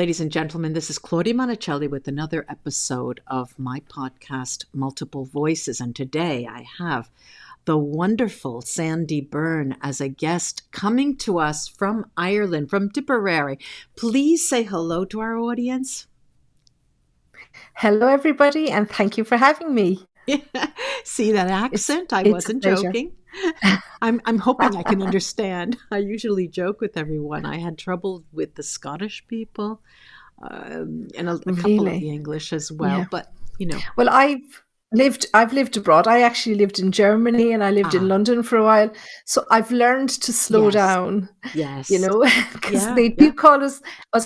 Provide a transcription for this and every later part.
ladies and gentlemen. This is Claudia Monacelli with another episode of my podcast, Multiple Voices. And today I have the wonderful Sandie Byrne as a guest coming to us from Ireland, from Tipperary. Please say hello to our audience. Hello, everybody, and thank you for having me. See that accent? I wasn't joking. I'm hoping I can understand. I usually joke with everyone. I had trouble with the Scottish people and a couple of the English as well. Yeah. But, you know. Well, I've lived abroad. I actually lived in Germany and I lived in London for a while. So I've learned to slow down. Yes. You know, because they do call us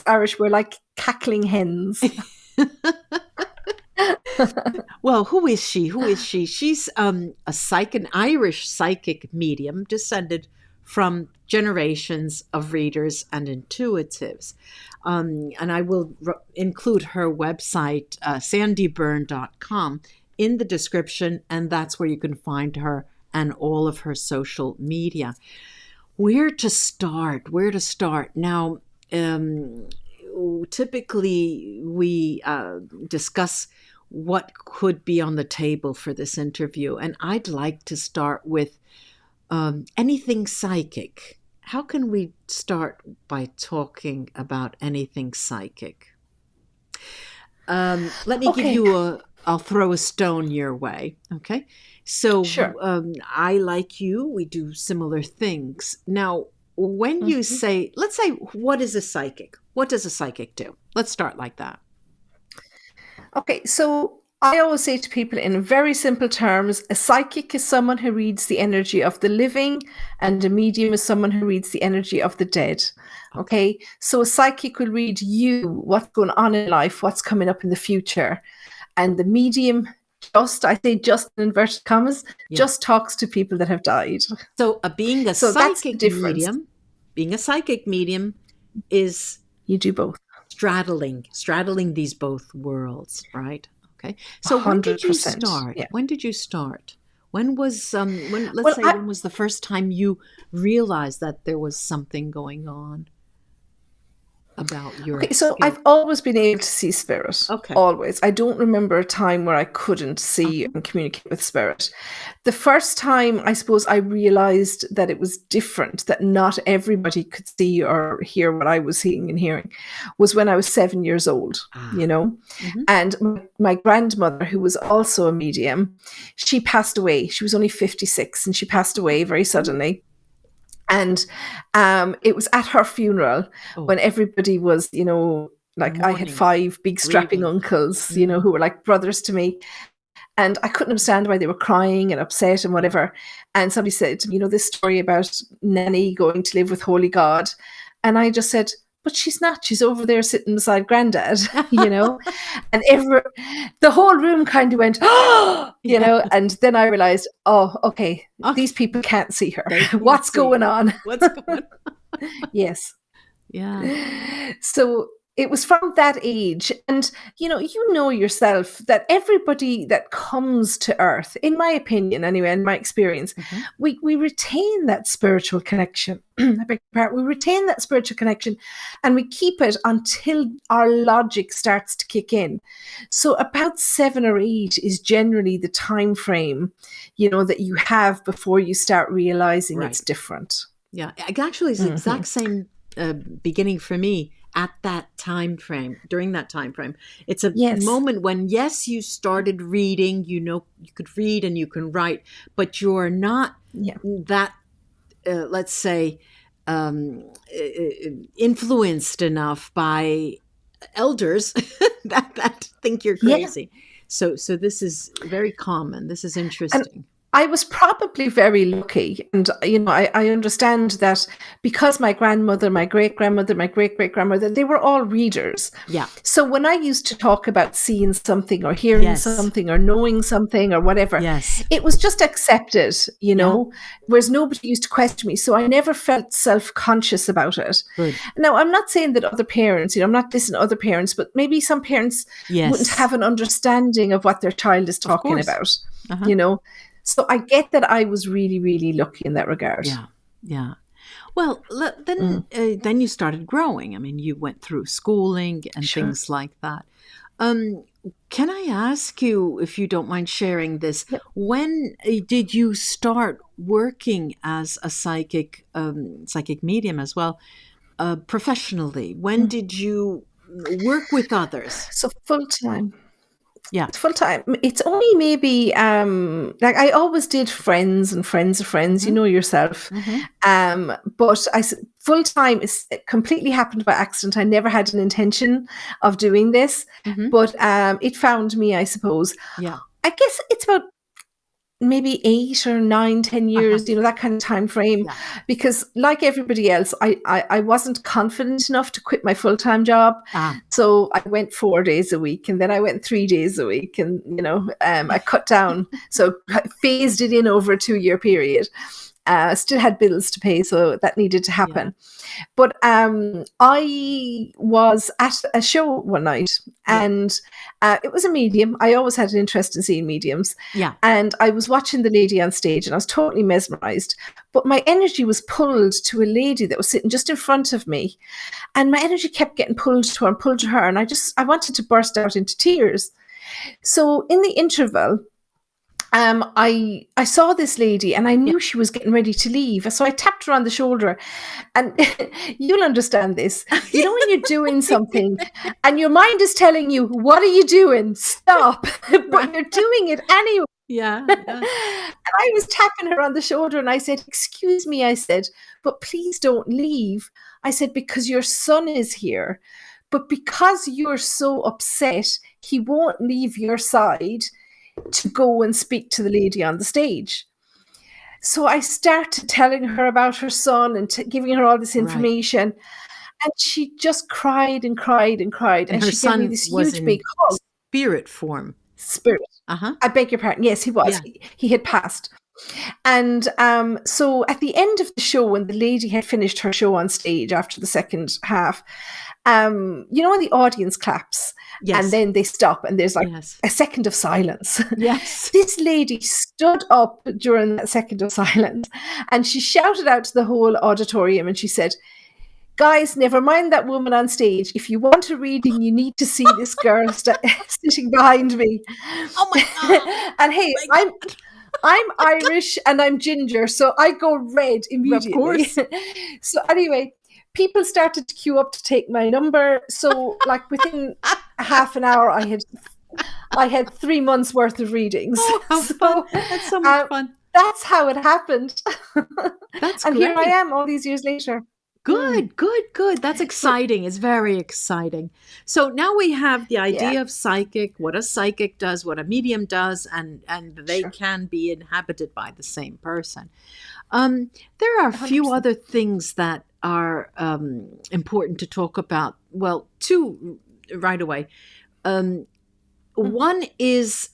Irish, we're like cackling hens. Well, who is she? She's an Irish psychic medium descended from generations of readers and intuitives. And I will include her website, sandiebyrne.com, in the description, and that's where you can find her and all of her social media. Where to start? Now, typically we discuss what could be on the table for this interview. And I'd like to start with anything psychic. How can we start by talking about anything psychic? Let me give you I'll throw a stone your way. Okay. So sure. I, like you, we do similar things. Now, when you say, let's say, what is a psychic? What does a psychic do? Let's start like that. Okay, so I always say to people in very simple terms, a psychic is someone who reads the energy of the living, and a medium is someone who reads the energy of the dead. Okay, so a psychic will read you, what's going on in life, what's coming up in the future. And the medium, just in inverted commas, just talks to people that have died. So being a psychic medium is... You do both. Straddling these both worlds, right? Okay. So 100%. When did you start? Yeah. When did you start? When was when was the first time you realized that there was something going on about your so I've always been able to see spirit. Okay. Always. I don't remember a time where I couldn't see and communicate with spirit. The first time I suppose I realized that it was different, that not everybody could see or hear what I was seeing and hearing, was when I was 7 years old, you know. And my grandmother, who was also a medium, she passed away. She was only 56 and she passed away very suddenly. And it was at her funeral when everybody was, you know, like mourning. I had 5 big strapping uncles, you know, who were like brothers to me. And I couldn't understand why they were crying and upset and whatever. And somebody said, you know, this story about Nanny going to live with Holy God. And I just said, but she's not. She's over there sitting beside Granddad, you know. And the whole room kind of went, oh, you know. And then I realized, okay, these people can't see her. What's going on? What's going on? Yes. Yeah. So it was from that age. And, you know yourself that everybody that comes to Earth, in my opinion, anyway, in my experience, we retain that spiritual connection. We retain that spiritual connection and we keep it until our logic starts to kick in. So about 7 or 8 is generally the time frame, you know, that you have before you start realizing it's different. Yeah, actually, it's the exact same beginning for me. At that time frame, during that time frame, it's a moment when, yes, you started reading, you know, you could read and you can write, but you're not that, let's say, influenced enough by elders that think you're crazy. So this is very common. This is interesting. I was probably very lucky. And, you know, I understand that because my grandmother, my great-grandmother, my great-great-grandmother, they were all readers. Yeah. So when I used to talk about seeing something or hearing something or knowing something or whatever, it was just accepted, you know, whereas nobody used to question me. So I never felt self-conscious about it. Good. Now, I'm not saying that other parents, you know, I'm not dissing other parents, but maybe some parents wouldn't have an understanding of what their child is talking about, you know. So I get that I was really, really lucky in that regard. Yeah. Well, then you started growing. I mean, you went through schooling and Sure. things like that. Um, can I ask you, if you don't mind sharing this, Yep. when did you start working as a psychic medium as well, professionally? When did you work with others? So full time. Yeah. Full time. It's only maybe like I always did friends and friends of friends, you Mhm. know yourself. Mhm. But full time is completely happened by accident. I never had an intention of doing this, Mhm. but it found me, I suppose. Yeah. I guess it's about maybe 8 or 9, 10 Uh-huh. years, you know, that kind of time frame. Yeah. Because like everybody else, I wasn't confident enough to quit my full-time job. Ah. So I went 4 days a week, and then I went 3 days a week, and, you know, I cut down. So I phased it in over a 2-year period. Still had bills to pay, so that needed to happen. But I was at a show one night, and it was a medium. I always had an interest in seeing mediums. Yeah. And I was watching the lady on stage, and I was totally mesmerized. But my energy was pulled to a lady that was sitting just in front of me. And my energy kept getting pulled to her and pulled to her. And I wanted to burst out into tears. So in the interval, I saw this lady, and I knew she was getting ready to leave. So I tapped her on the shoulder, and you'll understand this. You know, when you're doing something and your mind is telling you, "What are you doing? Stop!" but you're doing it anyway. Yeah. And I was tapping her on the shoulder, and I said, "Excuse me," I said, "but please don't leave." I said, "Because your son is here, but because you're so upset, he won't leave your side to go and speak to the lady on the stage." So I started telling her about her son and giving her all this Right. information. And she just cried and cried and cried. And And her she gave me son this was huge big in hug. spirit form. Spirit. Uh-huh. I beg your pardon. Yes, he was. Yeah. He had passed. And so at the end of the show, when the lady had finished her show on stage after the second half, you know, when the audience claps, Yes. and then they stop, and there's like Yes. a second of silence. Yes. This lady stood up during that second of silence, and she shouted out to the whole auditorium, and she said, "Guys, never mind that woman on stage. If you want a reading, you need to see this girl sitting behind me." Oh my God. And hey, Oh my I'm Irish and I'm ginger, so I go red immediately. course. So anyway, people started to queue up to take my number. So like within half an hour, I had 3 months worth of readings. Oh, how fun. That's so much fun. That's how it happened. That's And here I great. am all these years later. Good, good, good. That's exciting. It's very exciting. So now we have the idea of psychic, what a psychic does, what a medium does, and they Sure. can be inhabited by the same person. There are a few 100%. other things that are important to talk about. Well, two right away. One is,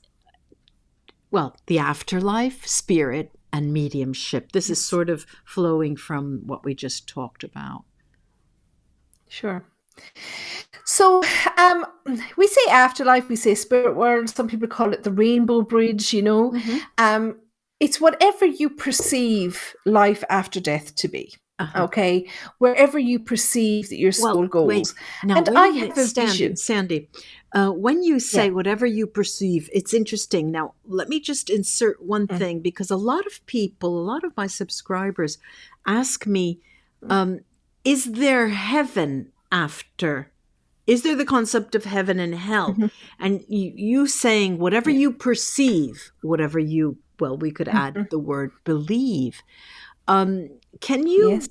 well, the afterlife, spirit, and mediumship. This is sort of flowing from what we just talked about. Sure. So we say afterlife, we say spirit world. Some people call it the rainbow bridge, you know. It's whatever you perceive life after death to be. Okay, wherever you perceive that your soul goes. Wait. Now, and wait I a minute, have a vision. Sandie, when you say whatever you perceive, it's interesting. Now, let me just insert one thing, because a lot of people, a lot of my subscribers ask me, is there heaven after? Is there the concept of heaven and hell? And you saying whatever you perceive, whatever you, well, we could add the word believe. Can you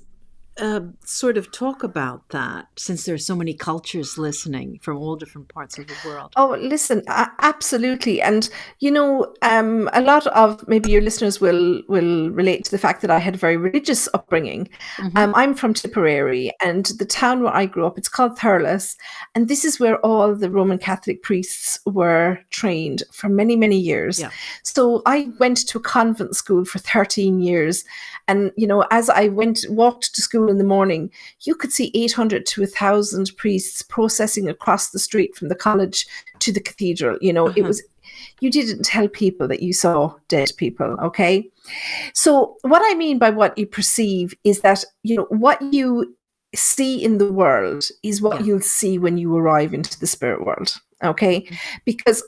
sort of talk about that, since there are so many cultures listening from all different parts of the world? Oh, listen, absolutely. And, you know, a lot of maybe your listeners will relate to the fact that I had a very religious upbringing. I'm from Tipperary, and the town where I grew up, it's called Thurles. And this is where all the Roman Catholic priests were trained for many, many years. So I went to a convent school for 13 years. And, you know, as I walked to school in the morning, you could see 800 to 1,000 priests processing across the street from the college to the cathedral. You know, it was You didn't tell people that you saw dead people, okay? So what I mean by what you perceive is that, what you see in the world is what Yeah. you'll see when you arrive into the spirit world, okay? Because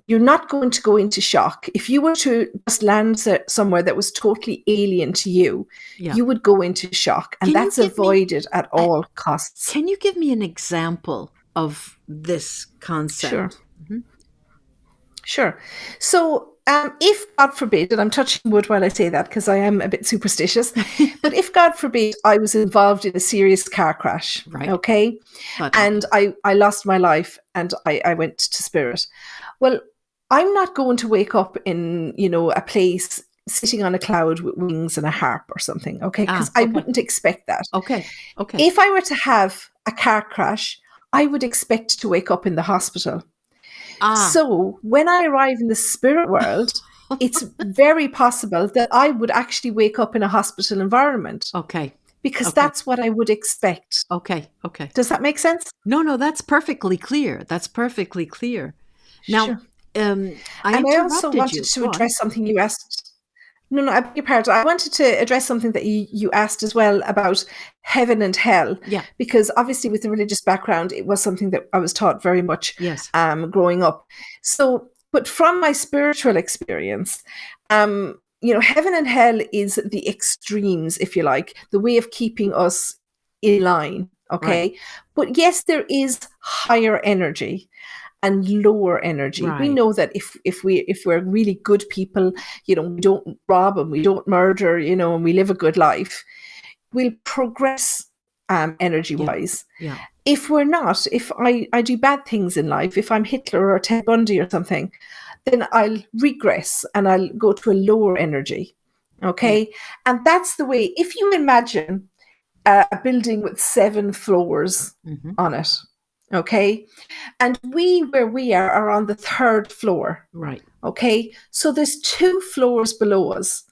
you're not going to go into shock. If you were to just land somewhere that was totally alien to you, Yeah. you would go into shock, and that's avoided at all costs. Can you give me an example of this concept? Sure. Sure. So if, God forbid, and I'm touching wood while I say that because I am a bit superstitious, but if, God forbid, I was involved in a serious car crash, Right. okay, and I lost my life and I went to spirit, well, I'm not going to wake up in, a place sitting on a cloud with wings and a harp or something, okay, because I wouldn't expect that. Okay. If I were to have a car crash, I would expect to wake up in the hospital. So when I arrive in the spirit world, it's very possible that I would actually wake up in a hospital environment. Okay. Because that's what I would expect. Okay. Does that make sense? No, that's perfectly clear. Now, Sure. I also wanted to address something you asked. No, I beg your pardon. I wanted to address something that you asked as well about heaven and hell. Yeah. Because obviously with the religious background, it was something that I was taught very much growing up. So, but from my spiritual experience, heaven and hell is the extremes, if you like, the way of keeping us in line. Okay. Right. But yes, there is higher energy and lower energy. Right. We know that if we're really good people, we don't rob and we don't murder, and we live a good life, we'll progress energy wise. Yeah. If we're not, if I do bad things in life, if I'm Hitler or Ted Bundy or something, then I'll regress and I'll go to a lower energy. Okay. Yeah. And that's the way, if you imagine a building with 7 floors on it. Okay. And where we are on the 3rd floor. Right. Okay. So there's 2 floors below us,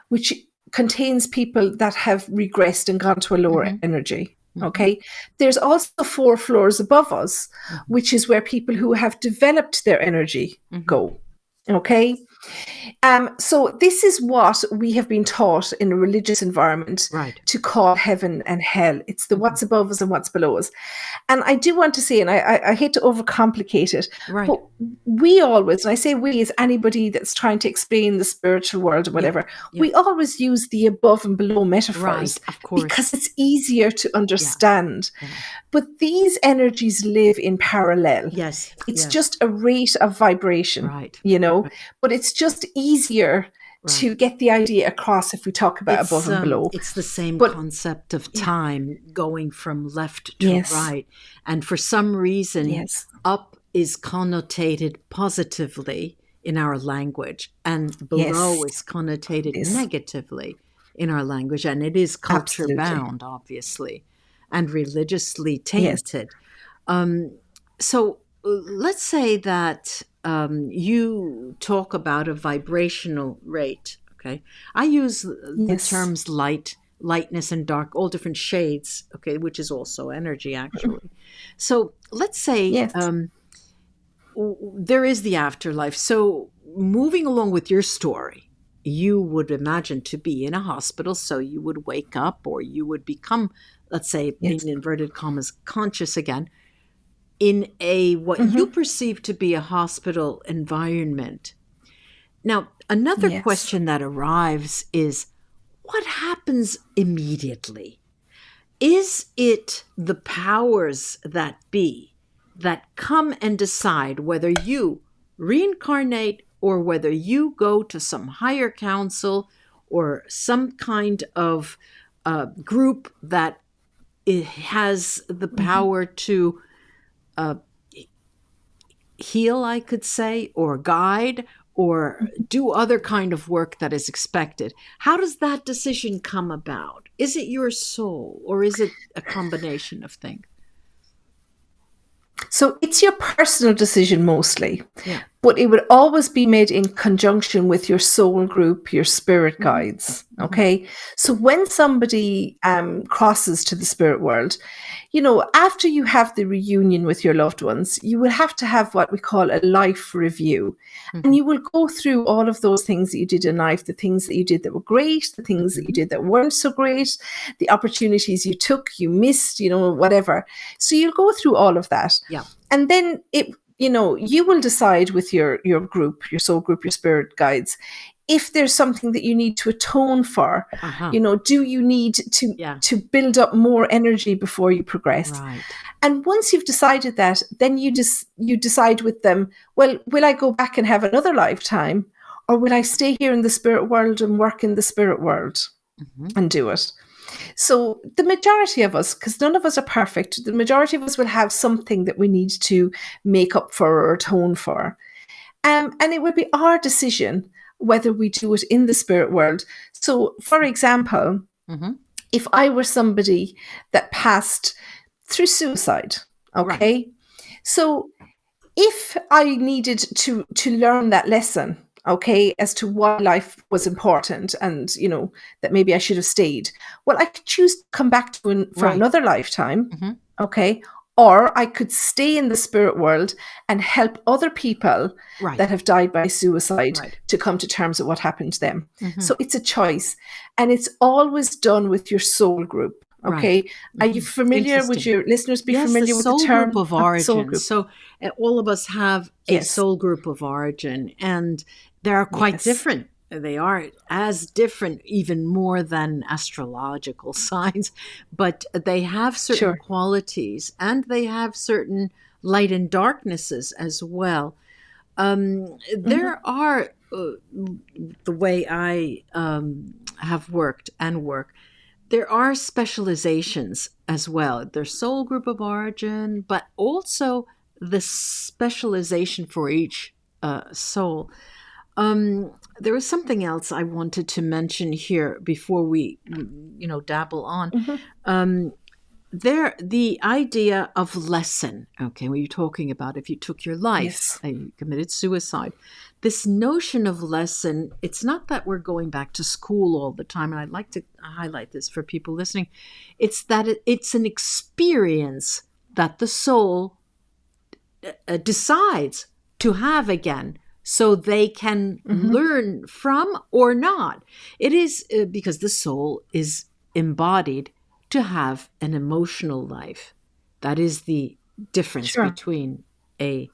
which contains people that have regressed and gone to a lower energy. Okay. There's also 4 floors above us, which is where people who have developed their energy go. Okay. So this is what we have been taught in a religious environment to call heaven and hell. It's the what's above us and what's below us. And I do want to say, and I hate to overcomplicate it, but we always, and I say we as anybody that's trying to explain the spiritual world or whatever, we always use the above and below metaphors of course. Because it's easier to understand. Yeah. But these energies live in parallel. Yes. It's just a rate of vibration, but it's just easier to get the idea across if we talk about above and below. It's the same concept of time going from left to right. And for some reason, up is connotated positively in our language and below is connotated negatively in our language. And it is culture bound, obviously, and religiously tainted. So let's say that you talk about a vibrational rate, okay? I use the terms lightness and dark, all different shades, okay, which is also energy, actually. So let's say there is the afterlife. So moving along with your story, you would imagine to be in a hospital, so you would wake up or you would become, let's say, in inverted commas, conscious again, in a what you perceive to be a hospital environment. Now, another question that arrives is, what happens immediately? Is it the powers that be that come and decide whether you reincarnate or whether you go to some higher council or some kind of group that has the power to heal, I could say, or guide, or do other kind of work that is expected? How does that decision come about? Is it your soul, or is it a combination of things? So it's your personal decision mostly. but it would always be made in conjunction with your soul group, your spirit guides. Okay. So when somebody crosses to the spirit world, after you have the reunion with your loved ones, you will have to have what we call a life review. And you will go through all of those things that you did in life, the things that you did that were great, the things that you did that weren't so great, the opportunities you took, you missed, whatever. So you'll go through all of that. Yeah. And then you will decide with your group, your soul group, your spirit guides, if there's something that you need to atone for. Do you need to build up more energy before you progress? Right. And once you've decided that, then you decide with them, well, will I go back and have another lifetime, or will I stay here in the spirit world and work in the spirit world and do it? So the majority of us, because none of us are perfect, the majority of us will have something that we need to make up for or atone for. And it would be our decision whether we do it in the spirit world. So, for example, if I were somebody that passed through suicide, okay? Right. So if I needed to learn that lesson, okay, as to why life was important and, that maybe I should have stayed, well, I could choose to come back to for another lifetime, okay? Or I could stay in the spirit world and help other people that have died by suicide to come to terms with what happened to them. So it's a choice. And it's always done with your soul group. Okay. Right. Are you familiar? Would your listeners be familiar with the term group of origin? Soul group. So all of us have a soul group of origin, and they are quite different. They are as different, even more than astrological signs, but they have certain qualities, and they have certain light and darknesses as well. There are, the way I have worked and work, there are specializations as well. There's soul group of origin, but also the specialization for each soul. There was something else I wanted to mention here before we, dabble on. The idea of lesson, okay, when you're talking about if you took your life and you committed suicide, this notion of lesson, it's not that we're going back to school all the time, and I'd like to highlight this for people listening. It's that it's an experience that the soul decides to have again, so they can learn from or not. It is because the soul is embodied to have an emotional life. That is the difference between a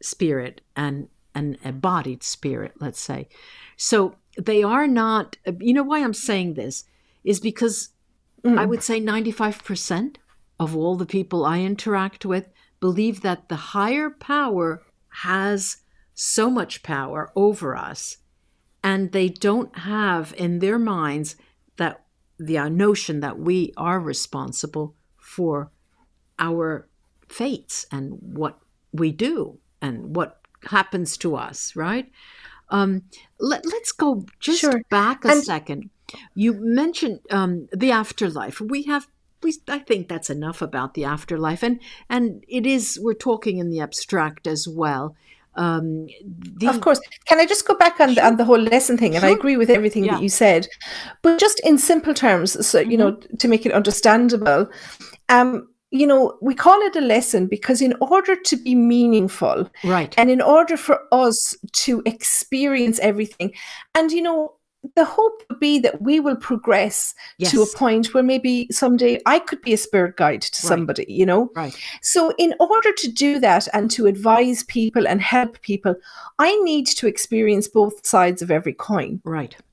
spirit and an embodied spirit, let's say. So they are not, why I'm saying this is because I would say 95% of all the people I interact with believe that the higher power has so much power over us, and they don't have in their minds that the notion that we are responsible for our fates and what we do and what happens to us, right? Let's go just back a second. You mentioned the afterlife. I think that's enough about the afterlife, and it is. We're talking in the abstract as well. Of course. Can I just go back on the whole lesson thing? And I agree with everything that you said, but just in simple terms, so to make it understandable. We call it a lesson because in order to be meaningful, and in order for us to experience everything, and the hope would be that we will progress to a point where maybe someday I could be a spirit guide to somebody, So in order to do that and to advise people and help people, I need to experience both sides of every coin.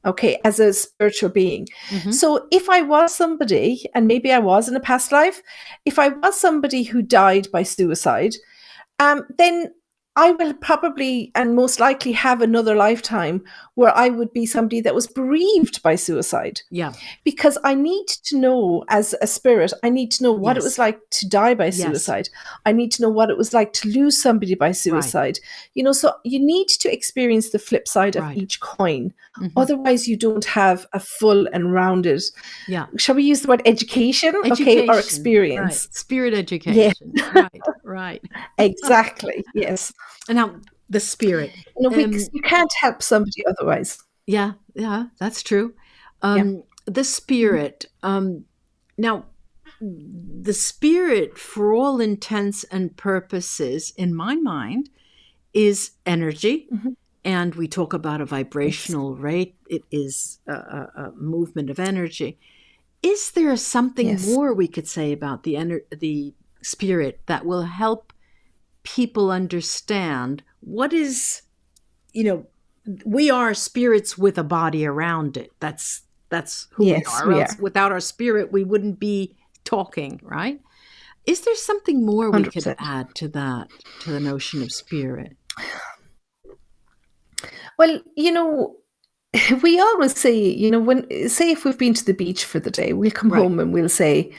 Okay, as a spiritual being. So if I was somebody, and maybe I was in a past life, if I was somebody who died by suicide, then I will probably and most likely have another lifetime where I would be somebody that was bereaved by suicide. Because I need to know, as a spirit, I need to know what it was like to die by suicide. I need to know what it was like to lose somebody by suicide. So you need to experience the flip side of each coin. Otherwise, you don't have a full and rounded, shall we use the word education? Okay, or experience. Spirit education. Right. Exactly, yes. And now, The spirit. You can't help somebody otherwise. Yeah, that's true. Yeah. The spirit. Now, the spirit, for all intents and purposes, in my mind, is energy. And we talk about a vibrational rate. It is a movement of energy. Is there something more we could say about the spirit that will help people understand what is, we are spirits with a body around it. That's who we are. We else are. Without our spirit, we wouldn't be talking, right? Is there something more 100%. we could add to that, to the notion of spirit? Well, we always say, say if we've been to the beach for the day, we'll come home and we'll say,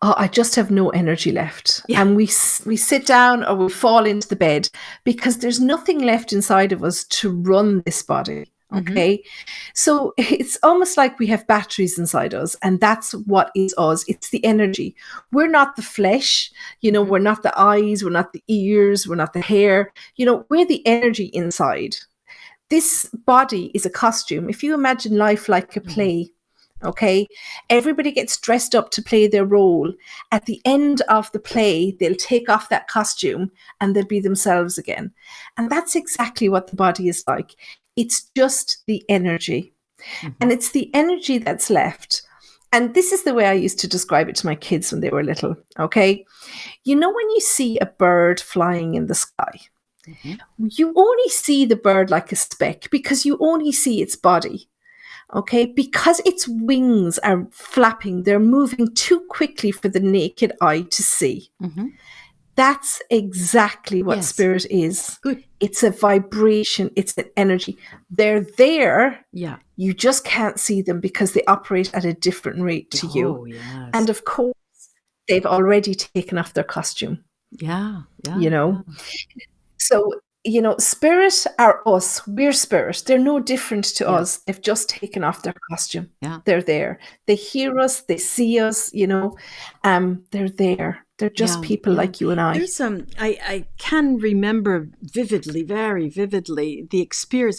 oh, I just have no energy left. Yeah. And we sit down or we fall into the bed because there's nothing left inside of us to run this body. Okay. So it's almost like we have batteries inside us, and that's what is us. It's the energy. We're not the flesh, we're not the eyes, we're not the ears, we're not the hair, we're the energy inside. This body is a costume. If you imagine life like a play, okay, everybody gets dressed up to play their role. At the end of the play, they'll take off that costume and they'll be themselves again. And that's exactly what the body is like. It's just the energy. And it's the energy that's left. And this is the way I used to describe it to my kids when they were little, okay? When you see a bird flying in the sky, you only see the bird like a speck because you only see its body. Okay, because its wings are flapping, they're moving too quickly for the naked eye to see. That's exactly what spirit is. Good. It's a vibration, it's an energy. They're there. Yeah. You just can't see them because they operate at a different rate to you. Yes. And of course, they've already taken off their costume. Yeah. So, spirit are us. We're spirit. They're no different to us. They've just taken off their costume. Yeah. They're there. They hear us. They see us, they're there. They're just people like you and I. There's I can remember vividly, very vividly, the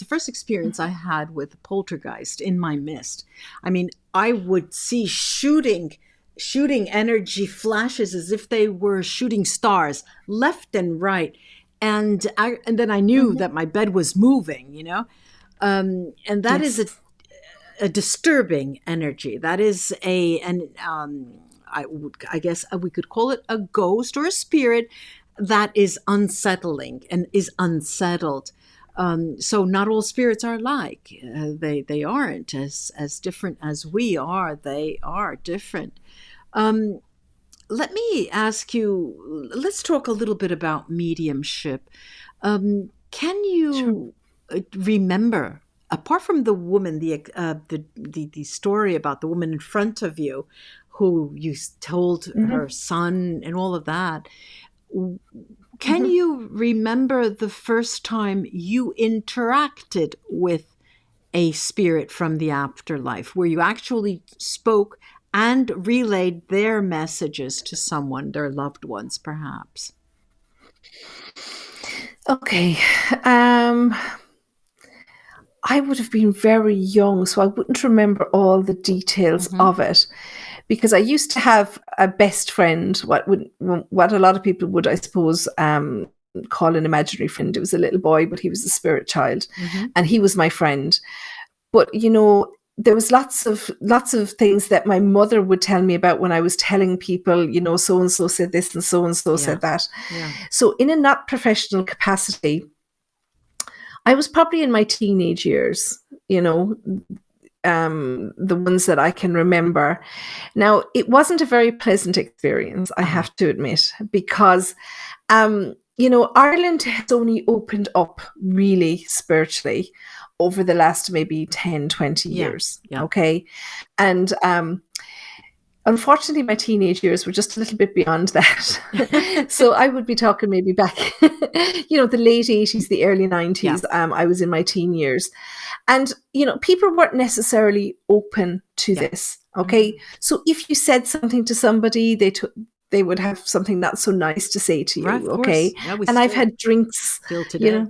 first experience I had with poltergeist in my mist. I mean, I would see shooting energy flashes as if they were shooting stars left and right. And then I knew that my bed was moving, and that is a disturbing energy. That is I guess we could call it a ghost or a spirit that is unsettling and is unsettled. So not all spirits are alike. They aren't as different as we are. They are different. Let me ask you, let's talk a little bit about mediumship. Can you remember, apart from the woman, the story about the woman in front of you who you told her son and all of that, can you remember the first time you interacted with a spirit from the afterlife, where you actually spoke and relayed their messages to someone, their loved ones, perhaps? Okay. I would have been very young, so I wouldn't remember all the details of it, because I used to have a best friend, what a lot of people would, I suppose, call an imaginary friend. It was a little boy, but he was a spirit child, and he was my friend. But there was lots of things that my mother would tell me about when I was telling people, so and so said this and so said that. Yeah. So in a not professional capacity, I was probably in my teenage years, the ones that I can remember. Now, it wasn't a very pleasant experience, I have to admit, because Ireland has only opened up really spiritually over the last maybe 10, 20 years. Okay. And unfortunately, my teenage years were just a little bit beyond that. So I would be talking maybe back, the late 80s, the early 90s. I was in my teen years. And, people weren't necessarily open to this. Okay. So if you said something to somebody, they would have something not so nice to say to you. Right, okay. Yeah, and I've had drinks, still today.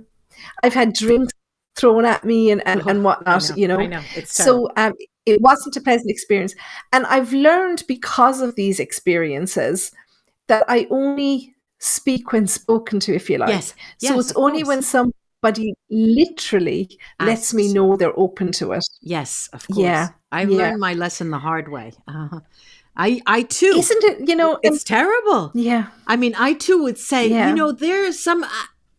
I've had drinks thrown at me and Oh, whatnot, I know. It's So terrible. it wasn't a pleasant experience. And I've learned because of these experiences that I only speak when spoken to, if you like. Yes, So yes, it's of only course. when somebody literally lets me Asks you. know they're open to it. Yes, of Yeah. course. I've Yeah. learned my lesson the hard way. I too. Isn't it, and It's terrible. yeah, I mean, I too would say, yeah, there's some,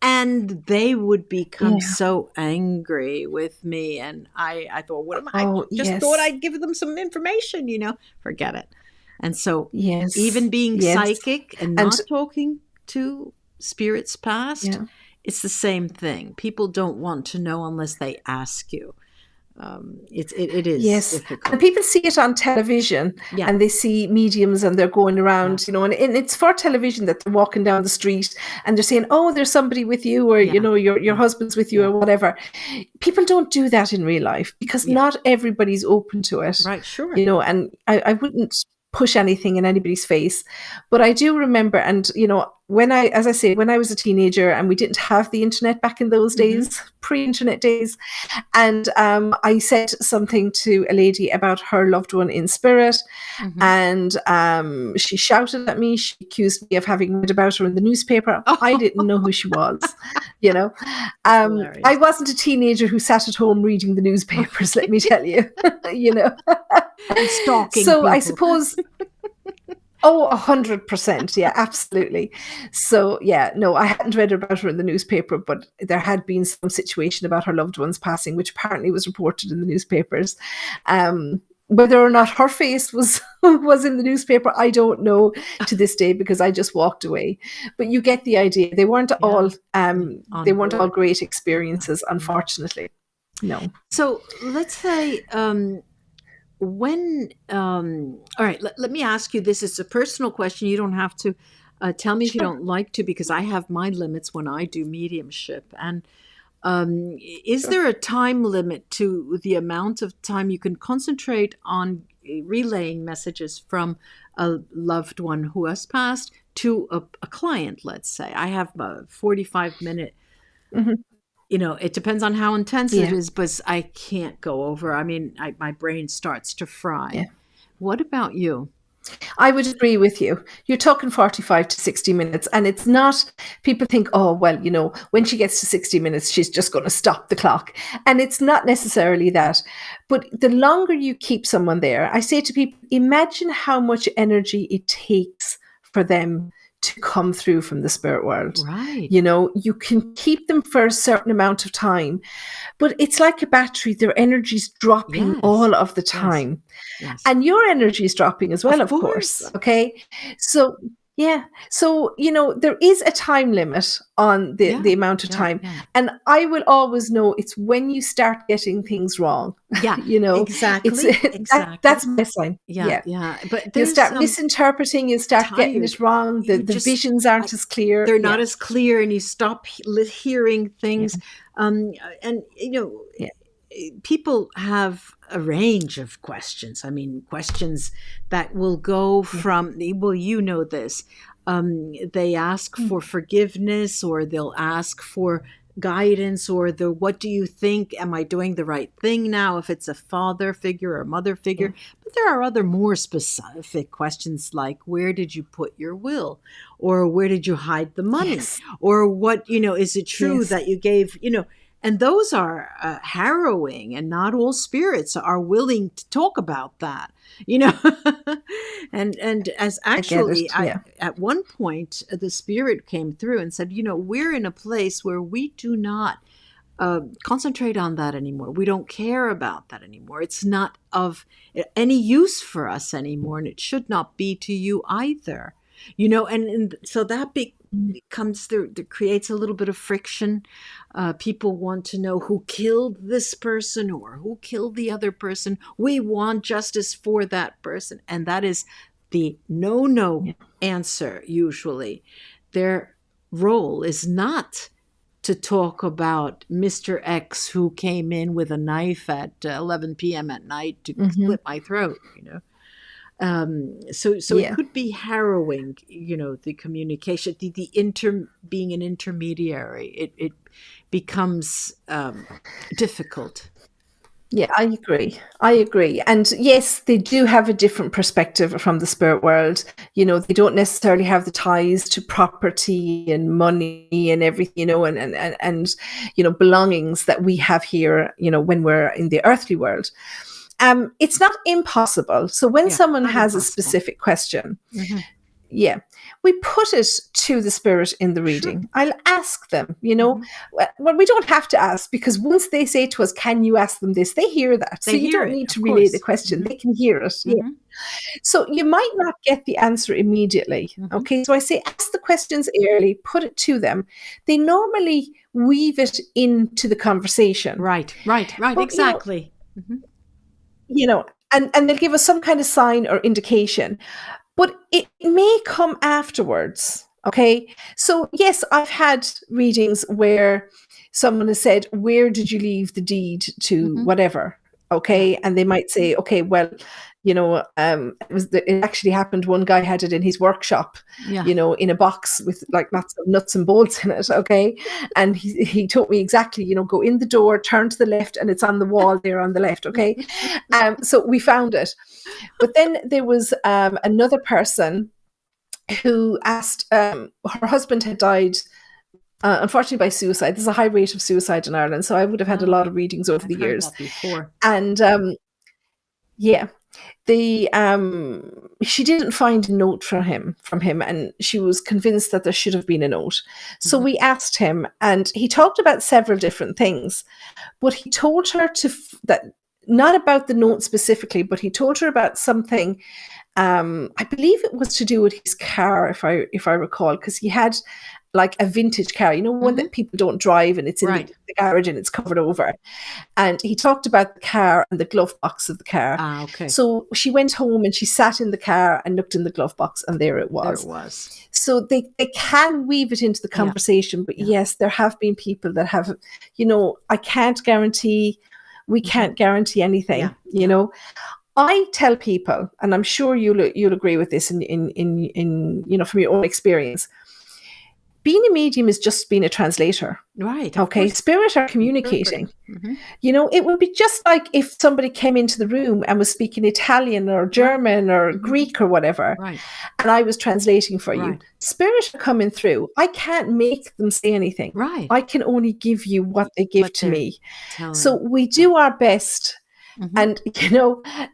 and they would become yeah. so angry with me. And I thought, what am I Oh, just thought yes. I'd give them some information, forget it. And so Yes. even being Yes. psychic and And not talking to spirits past, yeah. it's the same thing. People don't want to know unless they ask you. It is Yes, and difficult. people see it on television, Yeah, and they see mediums, and they're going yeah, around, and it's for television that they're walking down the street and they're saying, "Oh, there's somebody with you," or yeah, your yeah, husband's with you, yeah, or whatever. People don't do that in real life because yeah. not everybody's open to it, Right, sure. And I wouldn't push anything in anybody's face, but I do remember, and when as I say, when I was a teenager and we didn't have the internet back in those Hmm. days, pre-internet days, and I said something to a lady about her loved one in spirit, Hmm. and she shouted at me. She accused me of having read about her in the newspaper. I Oh, didn't know who she was, you know. that's I hilarious. wasn't a teenager who sat at home reading the newspapers, let me tell you, you know. And stalking So I people. suppose, oh, 100%. Yeah, absolutely. So, yeah, no, I hadn't read about her in the newspaper, but there had been some situation about her loved ones passing, which apparently was reported in the newspapers. Whether or not her face was was in the newspaper, I don't know to this day because I just walked away. But you get the idea. Yeah, yeah, They on weren't all board. great Yeah, experiences, yeah. unfortunately. No. So let's say, when, all right, let me ask you this. It's a personal question. You don't have to tell me if you Sure. don't like to, because I have my limits when I do mediumship. And is Sure. there a time limit to the amount of time you can concentrate on relaying messages from a loved one who has passed to a client? Let's say I have a 45-minute. Mhm. It depends on how intense it Yeah. is, but I can't go over. I mean, my brain starts to Yeah. fry. What about you? I would agree with you. You're talking 45 to 60 minutes. And it's not, people think, oh, well, when she gets to 60 minutes, she's just going to stop the clock. And it's not necessarily that. But the longer you keep someone there, I say to people, imagine how much energy it takes for them to come through from the spirit world. Right. You can keep them for a certain amount of time, but it's like a battery. Their energy's dropping Yes. all of the Yes. time. Yes. And your energy is dropping as well, Of of course. course. Okay. So, yeah. So, there is a time limit on the Yeah. amount of Yeah. time. Yeah. And I will always know it's when you start getting things wrong. Yeah. It's Exactly. that's Exactly. my sign. Yeah. Yeah. Yeah. But You'll there's start misinterpreting, you'll start getting tired. it wrong. The You the just visions aren't I, as clear. they're Yeah. not as clear, and you stop hearing Yeah. things. And Yeah. people have a range of questions. I mean, questions that will go Yeah. from, well, this. They ask Mm. for forgiveness, or they'll ask for guidance, or what do you think? Am I doing the right thing now? If it's a father figure or a mother Yeah. figure. But there are other more specific questions, like, where did you put your will? Or where did you hide the money? Yes. Or what, is it true Yes. that you gave, and those are harrowing, and not all spirits are willing to talk about that, you know. And as I get actually, it. Yeah. at one point, the spirit came through and said, we're in a place where we do not concentrate on that anymore. We don't care about that anymore. It's not of any use for us anymore, and it should not be to you either. And so that Mm. comes through, that creates a little bit of friction. People want to know who killed this person or who killed the other person. We want justice for that person. And that is the no Yeah. answer, usually. Their role is not to talk about Mr. X who came in with a knife at 11 p.m. at night to Mhm. slit my throat, So it Yeah. could be harrowing, the communication, being an intermediary. It becomes difficult. Yeah, I agree. I agree. And yes, they do have a different perspective from the spirit world. They don't necessarily have the ties to property and money and everything, and belongings that we have here, when we're in the earthly world. It's not impossible. So when someone has a specific question, yeah, we put it to the spirit in the reading. Sure. I'll ask them, well, we don't have to ask, because once they say to us, can you ask them this? They hear that. So you don't need to relay the question. They can hear it. Yeah. So you might not get the answer immediately. Okay. So I say, ask the questions early, put it to them. They normally weave it into the conversation. Right. But, exactly. And they'll give us some kind of sign or indication. But it may come afterwards, okay? So, yes, I've had readings where someone has said, where did you leave the deed to whatever, okay? And they might say, okay, well, it actually happened. One guy had it in his workshop, in a box with like lots of nuts and bolts in it, okay? And he told me exactly, go in the door, turn to the left, and it's on the wall there on the left, okay? So we found it. But then there was another person who asked, her husband had died, unfortunately, by suicide. There's a high rate of suicide in Ireland, so I would have had a lot of readings over the years. Heard that before. And she didn't find a note from him, and she was convinced that there should have been a note. So we asked him, and he talked about several different things, but he told her that not about the note specifically, but he told her about something. I believe it was to do with his car, if I recall, because he had like a vintage car, one that people don't drive, and it's in the garage and it's covered over. And he talked about the car and the glove box of the car. Okay. So she went home and she sat in the car and looked in the glove box, and there it was. So they can weave it into the conversation, but yes, there have been people that have, I can't guarantee, we can't guarantee anything, I tell people, and I'm sure you'll agree with this in from your own experience, being a medium is just being a translator. Right. Okay. Spirit are communicating. It would be just like if somebody came into the room and was speaking Italian or German or Greek or whatever, and I was translating for you. Spirit are coming through. I can't make them say anything. Right. I can only give you what they give to me. So we do our best. And,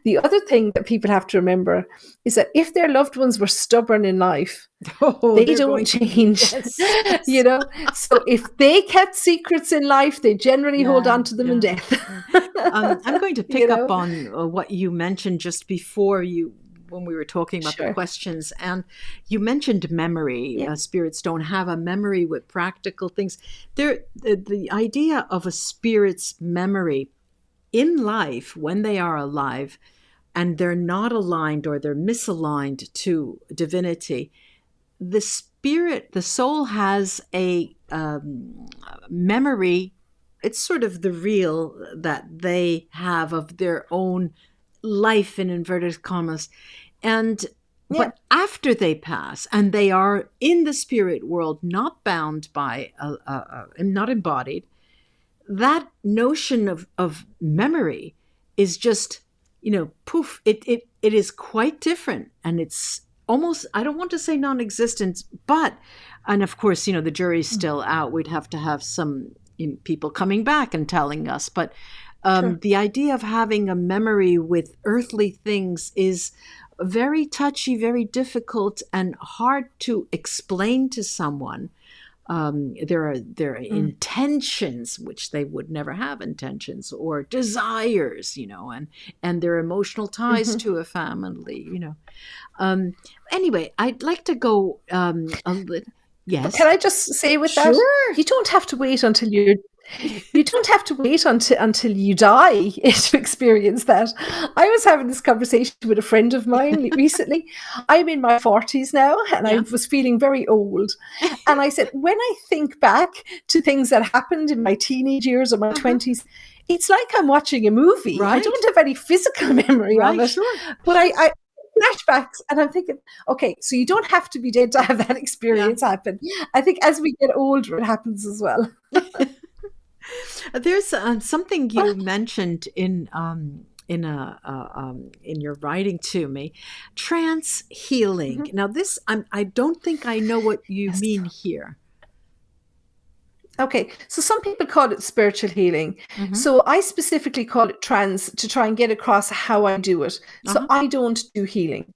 the other thing that people have to remember is that if their loved ones were stubborn in life, they don't change, So if they kept secrets in life, they generally hold on to them in death. I'm going to pick up on what you mentioned just before when we were talking about the questions, and you mentioned memory. Spirits don't have a memory with practical things. The idea of a spirit's memory in life, when they are alive and they're not aligned or they're misaligned to divinity, the soul has a memory. It's sort of the real that they have of their own life, in inverted commas. But after they pass and they are in the spirit world, not bound by, not embodied, that notion of memory is just, poof, it is quite different. And it's almost, I don't want to say non-existent, and of course, the jury's still out. We'd have to have some people coming back and telling us. But the idea of having a memory with earthly things is very touchy, very difficult, and hard to explain to someone. There are intentions, which they would never have intentions, or desires, and their emotional ties to a family, Anyway, I'd like to go a little. Yes. Can I just say with that? You don't have to wait until you die to experience that. I was having this conversation with a friend of mine recently. I'm in my 40s now, and I was feeling very old. And I said, when I think back to things that happened in my teenage years or my 20s, it's like I'm watching a movie. I don't have any physical memory of it. But flashbacks, and I'm thinking, okay, so you don't have to be dead to have that experience happen. I think as we get older, it happens as well. There's something you mentioned in your writing to me, trance healing. Now, this I don't think I know what you mean here. Okay, so some people call it spiritual healing. So I specifically call it trance to try and get across how I do it. So I don't do healing.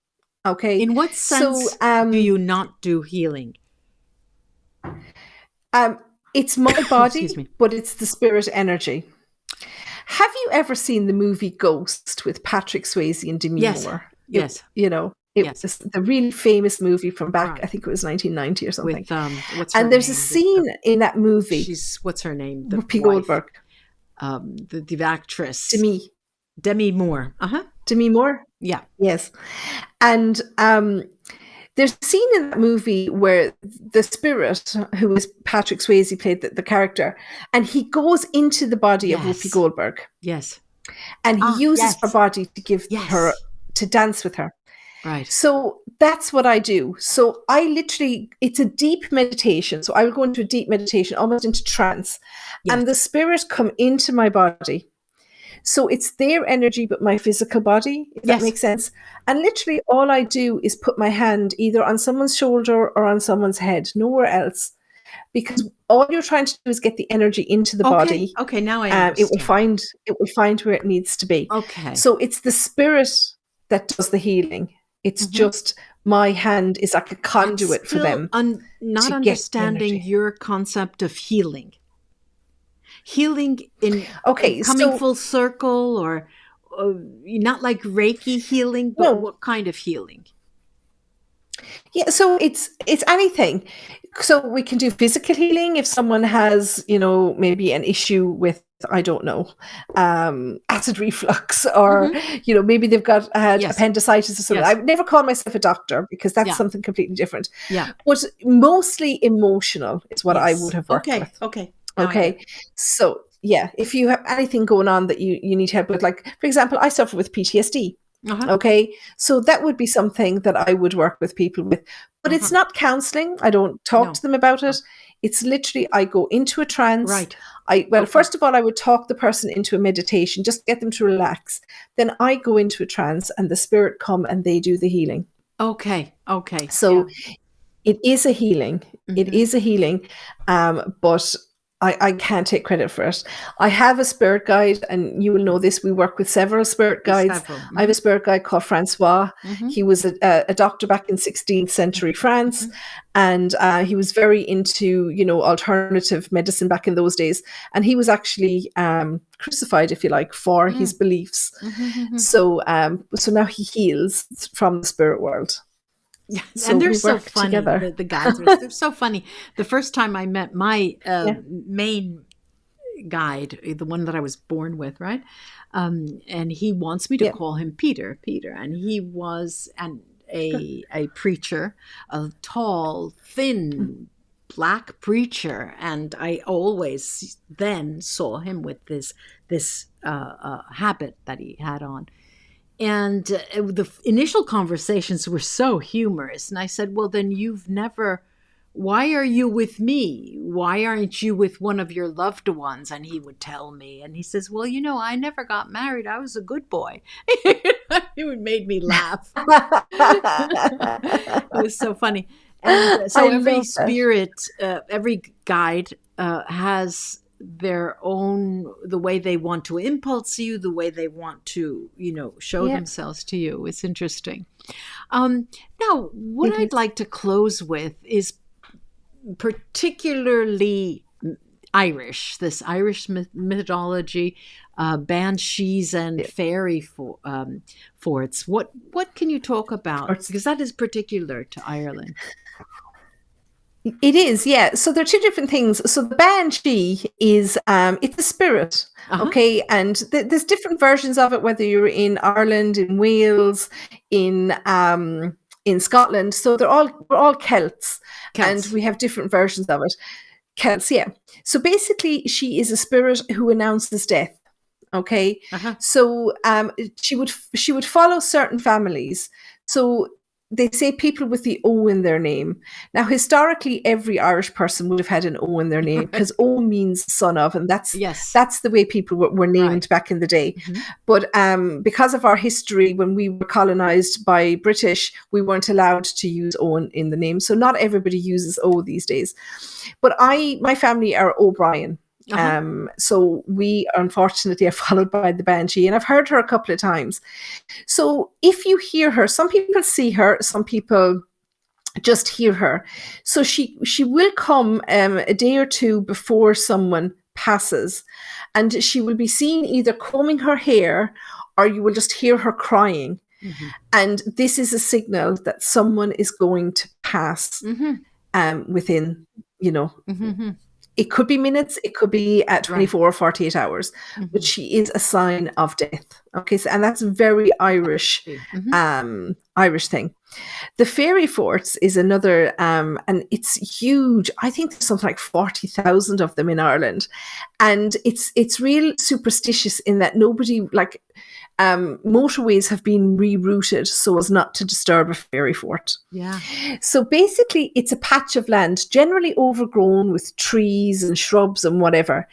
Okay. In what sense do you not do healing? It's my body, Excuse me. but it's the spirit energy. Have you ever seen the movie Ghost with Patrick Swayze and Demi Moore? Yes. It was the really famous movie from back, I think it was 1990 or something. With, what's her name? There's a scene in that movie. What's her name? Whoopi Goldberg. The actress. Demi Moore. Demi Moore? Yeah. Yes. And there's a scene in that movie where the spirit, who is Patrick Swayze, played the character, and he goes into the body of Whoopi Goldberg. Yes. And he uses her body to give her, to dance with her. Right. So that's what I do. So I literally, it's a deep meditation. So I will go into a deep meditation, almost into trance. Yes. And the spirit come into my body. So it's their energy, but my physical body, if that makes sense. And literally all I do is put my hand either on someone's shoulder or on someone's head, nowhere else. Because all you're trying to do is get the energy into the body. Okay, now I understand. It will find where it needs to be. Okay. So it's the spirit that does the healing. It's just my hand is like a conduit for them. Not understanding your concept of healing. Healing in coming full circle, or not like Reiki healing, but what kind of healing? Yeah, so it's anything. So we can do physical healing if someone has, maybe an issue with, I don't know, acid reflux, or maybe they've got appendicitis or something. I would never call myself a doctor because that's something completely different. Yeah, but mostly emotional is what I would have worked with. Okay. So if you have anything going on that you need help with, like for example, I suffer with PTSD. Okay, so that would be something that I would work with people with, but it's not counseling. I don't talk to them about it. It's literally, I go into a trance. Right. First of all, I would talk the person into a meditation, just get them to relax. Then I go into a trance and the spirit come and they do the healing. Okay. So it is a healing. It is a healing, but I can't take credit for it. I have a spirit guide, and you will know this. We work with several spirit guides. I have a spirit guide called Francois. He was a doctor back in 16th century France, and he was very into, alternative medicine back in those days. And he was actually crucified, if you like, for his beliefs. So now he heals from the spirit world. Yeah, so and they're so funny. The guys, they're so funny. The first time I met my main guide, the one that I was born with, right? And he wants me to call him Peter, and he was a preacher, a tall, thin, black preacher, and I always then saw him with this habit that he had on. And the initial conversations were so humorous. And I said, well, then why are you with me? Why aren't you with one of your loved ones? And he would tell me. And he says, well, I never got married. I was a good boy. It made me laugh. It was so funny. And so every spirit, every guide has their own, the way they want to impulse you, the way they want to, show themselves to you. It's interesting. Now, what I'd like to close with is particularly Irish, this Irish mythology, banshees and fairy forts. What can you talk about? Because that is particular to Ireland. It is, yeah. So there are two different things. So the Banshee is, it's a spirit, okay? And there's different versions of it, whether you're in Ireland, in Wales, in Scotland. So we're all Celts, and we have different versions of it. Celts, yeah. So basically, she is a spirit who announces death, okay? So she would follow certain families So they say people with the O in their name. Now, historically, every Irish person would have had an O in their name because O means son of, and that's the way people were named back in the day. Mm-hmm. But because of our history, when we were colonized by British, we weren't allowed to use O in the name. So not everybody uses O these days. But my family are O'Brien. So we unfortunately are followed by the Banshee, and I've heard her a couple of times. So if you hear her, some people see her, some people just hear her. So she will come a day or two before someone passes, and she will be seen either combing her hair, or you will just hear her crying. Mm-hmm. And this is a signal that someone is going to pass within, Mm-hmm. It could be minutes, it could be at 24 or 48 hours, Mm-hmm. but she is a sign of death. Okay, so, and that's a very Irish, Irish thing. The fairy forts is another, and it's huge. I think there's something like 40,000 of them in Ireland, and it's real superstitious in that nobody motorways have been rerouted so as not to disturb a fairy fort. Yeah. So basically, it's a patch of land generally overgrown with trees and shrubs and whatever.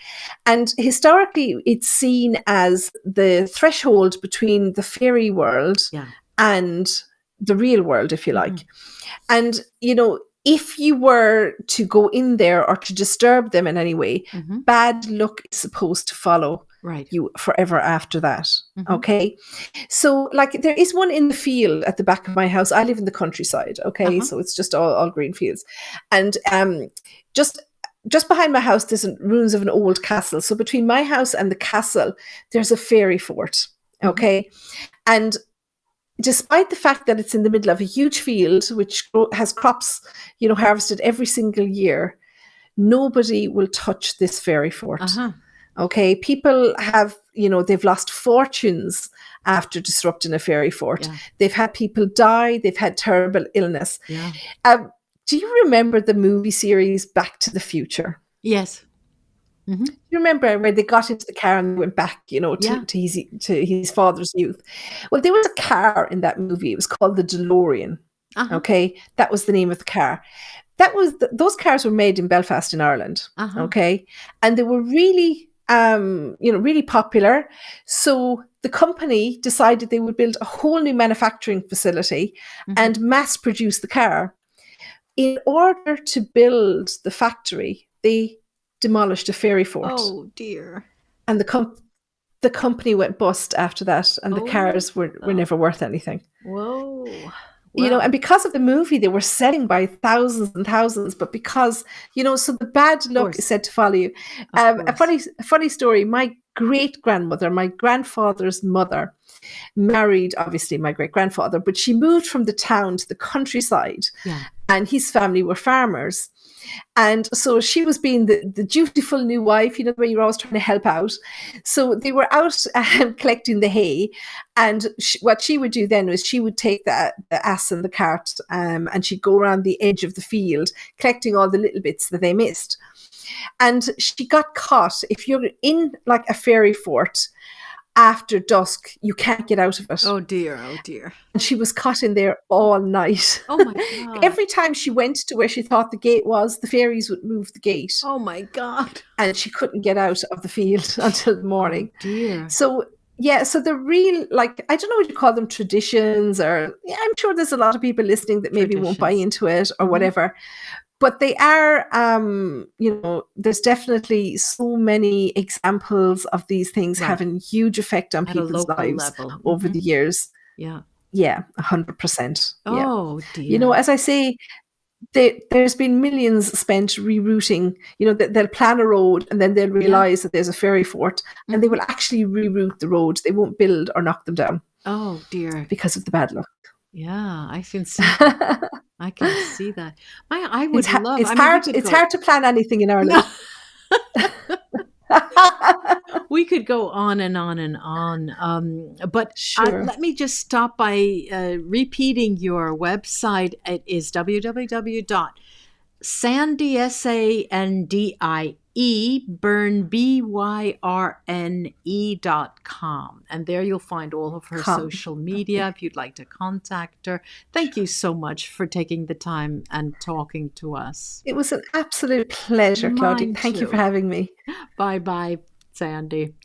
And historically, it's seen as the threshold between the fairy world and the real world, if you like. And, if you were to go in there or to disturb them in any way, bad luck is supposed to follow you forever after that. Okay. So there is one in the field at the back of my house. I live in the countryside. Okay. So it's just all green fields. And just behind my house, there's ruins of an old castle. So between my house and the castle, there's a fairy fort. Okay. And despite the fact that it's in the middle of a huge field, which has crops, harvested every single year, nobody will touch this fairy fort. Okay. People have, they've lost fortunes after disrupting a fairy fort. They've had people die. They've had terrible illness. Do you remember the movie series Back to the Future? Yes. Do you remember where they got into the car and went back, to his father's youth? Well, there was a car in that movie. It was called the DeLorean. Okay, that was the name of the car. Those cars were made in Belfast in Ireland. Okay, and they were really, really popular. So the company decided they would build a whole new manufacturing facility and mass produce the car. In order to build the factory, they demolished a fairy fort. Oh dear. And the company went bust after that, and the cars were never worth anything. Whoa. And because of the movie, they were selling by thousands and thousands, but because, so the bad luck is said to follow you. A funny story, my great-grandmother, my grandfather's mother, married obviously my great-grandfather, but she moved from the town to the countryside, and his family were farmers. And so she was being the dutiful new wife, where you're always trying to help out. So they were out collecting the hay. And what she would do then was she would take the ass and the cart and she'd go around the edge of the field collecting all the little bits that they missed. And she got caught. If you're in a fairy fort after dusk, you can't get out of it. Oh dear, oh dear. And she was caught in there all night. Oh my God. Every time she went to where she thought the gate was, the fairies would move the gate. Oh my God. And she couldn't get out of the field until the morning. Oh dear. So the real, I don't know what you call them, traditions, or I'm sure there's a lot of people listening that maybe won't buy into it or whatever. But they are, there's definitely so many examples of these things having huge effect on people's lives over the years. Yeah. Yeah, 100%. Oh, dear. As I say, there's been millions spent rerouting. They'll plan a road and then they'll realize that there's a fairy fort and they will actually reroute the roads. They won't build or knock them down. Oh, dear. Because of the bad luck. Yeah, I can see that. I can see that. I would love. It's hard to plan anything in Ireland. We could go on and on and on. But let me just stop by repeating your website. It is www.sandiebyrdene.com. Sandie, Sandie, Byrne, BYRNE.com. And there you'll find all of her social media if you'd like to contact her. Thank you so much for taking the time and talking to us. It was an absolute pleasure, Claudia. Thank you for having me. Bye-bye, Sandie.